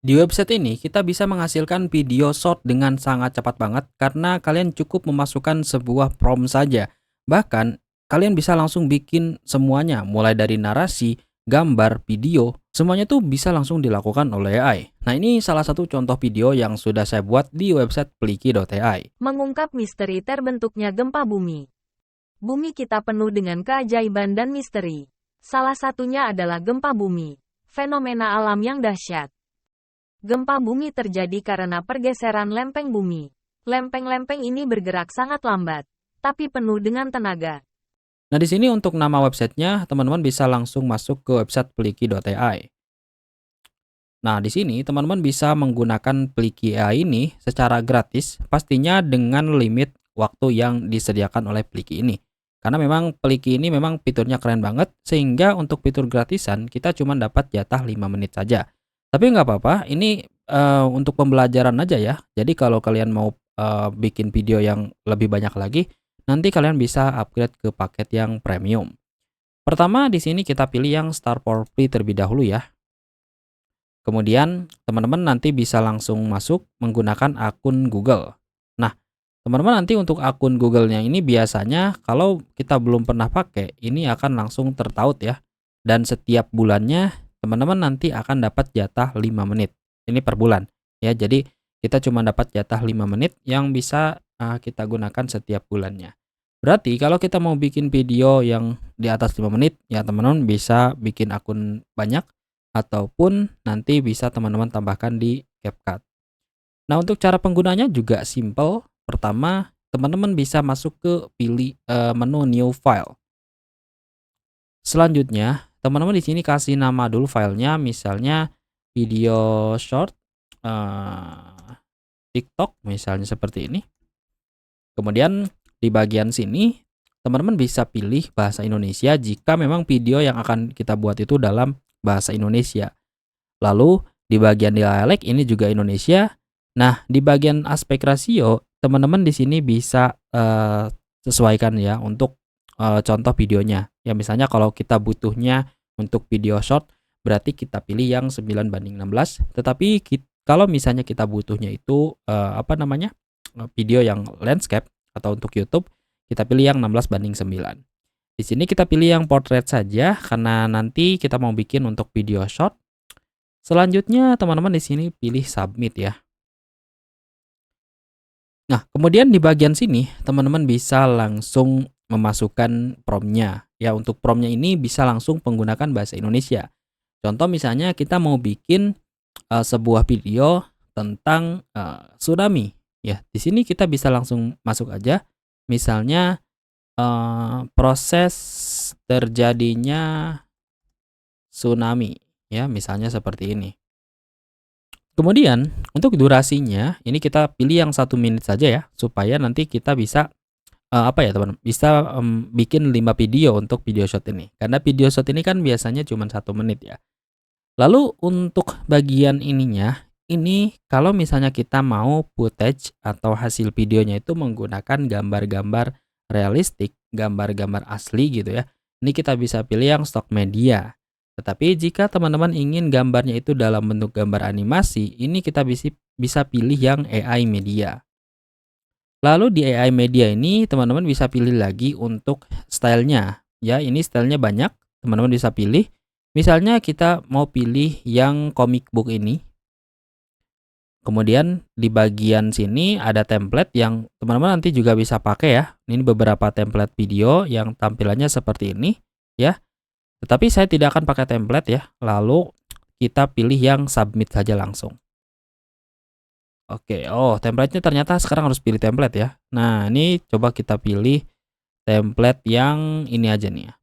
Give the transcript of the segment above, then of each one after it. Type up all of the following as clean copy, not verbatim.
Di website ini kita bisa menghasilkan video short dengan sangat cepat banget karena kalian cukup memasukkan sebuah prompt saja. Bahkan kalian bisa langsung bikin semuanya mulai dari narasi, gambar, video, semuanya tuh bisa langsung dilakukan oleh AI. Nah, ini salah satu contoh video yang sudah saya buat di website pliki.ai. Mengungkap misteri terbentuknya gempa bumi. Bumi kita penuh dengan keajaiban dan misteri. Salah satunya adalah gempa bumi, fenomena alam yang dahsyat. Gempa bumi terjadi karena pergeseran lempeng bumi. Lempeng-lempeng ini bergerak sangat lambat, tapi penuh dengan tenaga. Nah, di sini untuk nama websitenya, teman-teman bisa langsung masuk ke website pliki.ai. Nah, di sini teman-teman bisa menggunakan Pliki AI ini secara gratis, pastinya dengan limit waktu yang disediakan oleh Pliki ini. Karena memang Pliki ini memang fiturnya keren banget, sehingga untuk fitur gratisan kita cuma dapat jatah 5 menit saja. Tapi nggak apa-apa, ini untuk pembelajaran aja ya. Jadi kalau kalian mau bikin video yang lebih banyak lagi, nanti kalian bisa upgrade ke paket yang premium. Pertama di sini kita pilih yang Start for Free terlebih dahulu ya. Kemudian teman-teman nanti bisa langsung masuk menggunakan akun Google. Nah, teman-teman nanti untuk akun Google-nya ini biasanya kalau kita belum pernah pakai, ini akan langsung tertaut ya. Dan setiap bulannya teman-teman nanti akan dapat jatah 5 menit. Ini per bulan ya. Jadi kita cuma dapat jatah 5 menit yang bisa kita gunakan setiap bulannya. Berarti kalau kita mau bikin video yang di atas 5 menit, ya teman-teman bisa bikin akun banyak ataupun nanti bisa teman-teman tambahkan di CapCut. Nah, untuk cara penggunanya juga simple. Pertama, teman-teman bisa masuk ke pilih menu New File. Selanjutnya, teman-teman di sini kasih nama dulu filenya, misalnya video short TikTok, misalnya seperti ini. Kemudian di bagian sini, teman-teman bisa pilih bahasa Indonesia jika memang video yang akan kita buat itu dalam bahasa Indonesia. Lalu di bagian dialek ini juga Indonesia. Nah, di bagian aspek rasio, teman-teman di sini bisa sesuaikan ya untuk contoh videonya. Ya misalnya kalau kita butuhnya untuk video short, berarti kita pilih yang 9:16. Tetapi kalau misalnya kita butuhnya itu video yang landscape atau untuk YouTube, kita pilih yang 16:9. Di sini kita pilih yang portrait saja karena nanti kita mau bikin untuk video short. Selanjutnya teman-teman di sini pilih submit ya. Nah, kemudian di bagian sini teman-teman bisa langsung memasukkan prompt-nya. Ya, untuk prompt-nya ini bisa langsung menggunakan bahasa Indonesia. Contoh misalnya kita mau bikin sebuah video tentang tsunami. Ya, di sini kita bisa langsung masuk aja. Misalnya proses terjadinya tsunami ya, misalnya seperti ini. Kemudian untuk durasinya ini kita pilih yang 1 menit saja ya, supaya nanti kita bisa teman, bisa bikin 5 video untuk video shot ini. Karena video shot ini kan biasanya cuma 1 menit ya. Lalu untuk bagian ininya, ini kalau misalnya kita mau footage atau hasil videonya itu menggunakan gambar-gambar realistik, gambar-gambar asli gitu ya. Ini kita bisa pilih yang stock media. Tetapi jika teman-teman ingin gambarnya itu dalam bentuk gambar animasi, ini kita bisa pilih yang AI media. Lalu di AI media ini teman-teman bisa pilih lagi untuk stylenya. Ya, ini stylenya banyak, teman-teman bisa pilih. Misalnya kita mau pilih yang comic book ini. Kemudian di bagian sini ada template yang teman-teman nanti juga bisa pakai ya. Ini beberapa template video yang tampilannya seperti ini ya. Tetapi saya tidak akan pakai template ya. Lalu kita pilih yang submit saja langsung. Oke, template-nya ternyata sekarang harus pilih template ya. Nah, ini coba kita pilih template yang ini aja nih ya.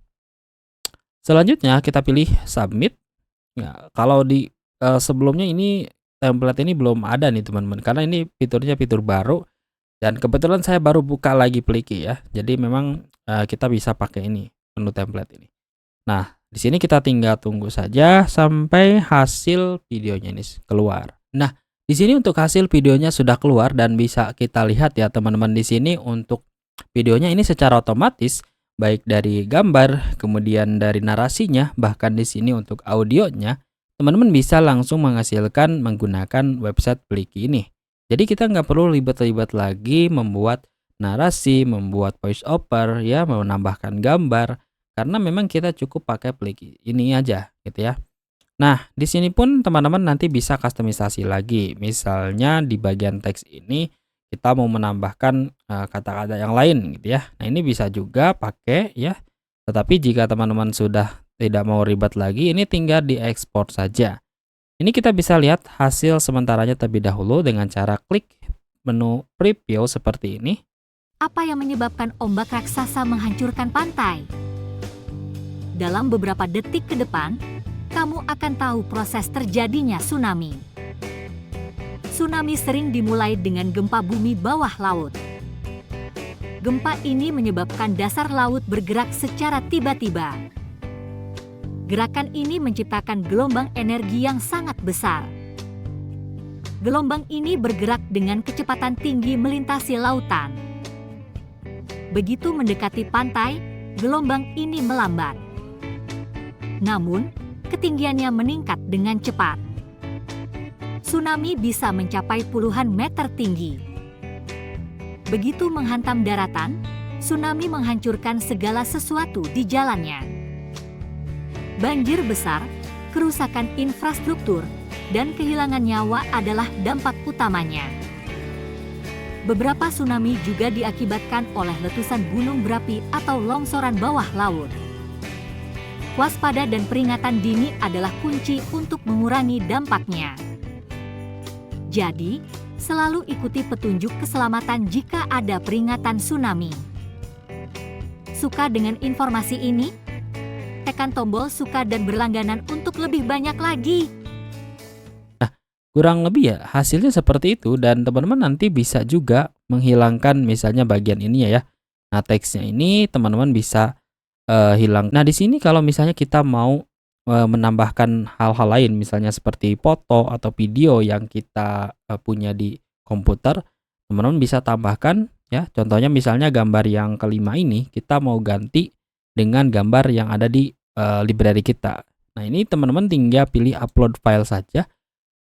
Selanjutnya kita pilih submit. Ya, kalau di sebelumnya ini template ini belum ada nih teman-teman, karena ini fiturnya fitur baru dan kebetulan saya baru buka lagi Pliki ya. Jadi memang kita bisa pakai ini menu template ini. Nah, di sini kita tinggal tunggu saja sampai hasil videonya ini keluar. Nah, di sini untuk hasil videonya sudah keluar dan bisa kita lihat ya teman-teman di sini untuk videonya ini secara otomatis baik dari gambar, kemudian dari narasinya, bahkan di sini untuk audionya, teman-teman bisa langsung menghasilkan menggunakan website Pliki ini. Jadi kita nggak perlu ribet-ribet lagi membuat narasi, membuat voice over, ya, menambahkan gambar, karena memang kita cukup pakai Pliki ini aja, gitu ya. Nah, di sini pun teman-teman nanti bisa kustomisasi lagi. Misalnya di bagian teks ini kita mau menambahkan kata-kata yang lain, gitu ya. Nah, ini bisa juga pakai, ya. Tetapi jika teman-teman sudah tidak mau ribet lagi, ini tinggal diekspor saja. Ini kita bisa lihat hasil sementaranya terlebih dahulu dengan cara klik menu preview seperti ini. Apa yang menyebabkan ombak raksasa menghancurkan pantai? Dalam beberapa detik ke depan, kamu akan tahu proses terjadinya tsunami. Tsunami sering dimulai dengan gempa bumi bawah laut. Gempa ini menyebabkan dasar laut bergerak secara tiba-tiba. Gerakan ini menciptakan gelombang energi yang sangat besar. Gelombang ini bergerak dengan kecepatan tinggi melintasi lautan. Begitu mendekati pantai, gelombang ini melambat. Namun, ketinggiannya meningkat dengan cepat. Tsunami bisa mencapai puluhan meter tinggi. Begitu menghantam daratan, tsunami menghancurkan segala sesuatu di jalannya. Banjir besar, kerusakan infrastruktur, dan kehilangan nyawa adalah dampak utamanya. Beberapa tsunami juga diakibatkan oleh letusan gunung berapi atau longsoran bawah laut. Waspada dan peringatan dini adalah kunci untuk mengurangi dampaknya. Jadi, selalu ikuti petunjuk keselamatan jika ada peringatan tsunami. Suka dengan informasi ini? Tekan tombol suka dan berlangganan untuk lebih banyak lagi. Kurang lebih ya hasilnya seperti itu, dan teman-teman nanti bisa juga menghilangkan misalnya bagian ini ya. Nah, teksnya ini teman-teman bisa hilang. Nah, di sini kalau misalnya kita mau menambahkan hal-hal lain misalnya seperti foto atau video yang kita punya di komputer, teman-teman bisa tambahkan ya. Contohnya misalnya gambar yang kelima ini kita mau ganti dengan gambar yang ada di library kita. Nah, ini teman-teman tinggal pilih upload file saja.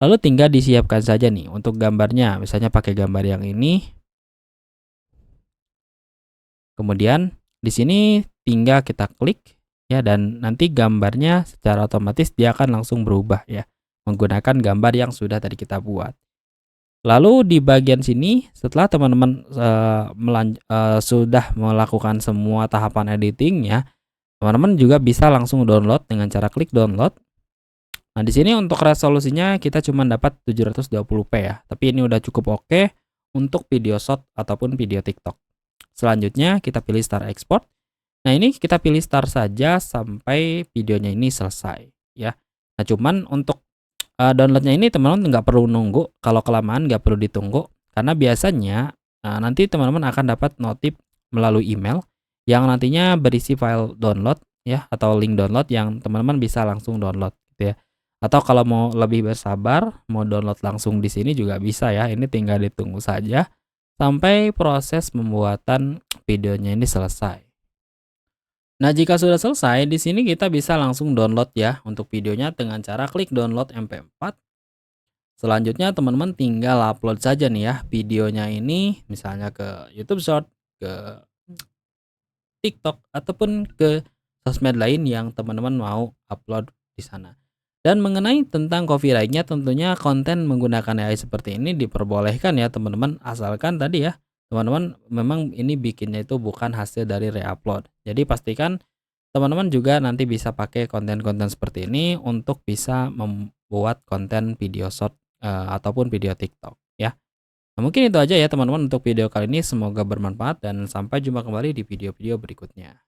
Lalu tinggal disiapkan saja nih untuk gambarnya, misalnya pakai gambar yang ini. Kemudian di sini tinggal kita klik ya, dan nanti gambarnya secara otomatis dia akan langsung berubah ya, menggunakan gambar yang sudah tadi kita buat. Lalu di bagian sini setelah teman-teman sudah melakukan semua tahapan editingnya, teman-teman juga bisa langsung download dengan cara klik download. Nah, di sini untuk resolusinya kita cuma dapat 720p ya, tapi ini udah cukup oke untuk video short ataupun video TikTok. Selanjutnya kita pilih start export. Nah, ini kita pilih start saja sampai videonya ini selesai ya. Nah, cuman untuk downloadnya ini teman-teman nggak perlu nunggu, kalau kelamaan nggak perlu ditunggu, karena biasanya nanti teman-teman akan dapat notif melalui email yang nantinya berisi file download ya, atau link download yang teman-teman bisa langsung download gitu ya. Atau kalau mau lebih bersabar, mau download langsung di sini juga bisa ya. Ini tinggal ditunggu saja sampai proses pembuatan videonya ini selesai. Nah, jika sudah selesai, di sini kita bisa langsung download ya untuk videonya dengan cara klik download MP4. Selanjutnya teman-teman tinggal upload saja nih ya videonya ini, misalnya ke YouTube Short, ke TikTok, ataupun ke sosmed lain yang teman-teman mau upload di sana. Dan mengenai tentang copyright-nya, tentunya konten menggunakan AI seperti ini diperbolehkan ya teman-teman, asalkan tadi ya teman-teman memang ini bikinnya itu bukan hasil dari reupload. Jadi pastikan teman-teman juga nanti bisa pakai konten-konten seperti ini untuk bisa membuat konten video short ataupun video TikTok ya. Nah, mungkin itu aja ya teman-teman untuk video kali ini, semoga bermanfaat dan sampai jumpa kembali di video-video berikutnya.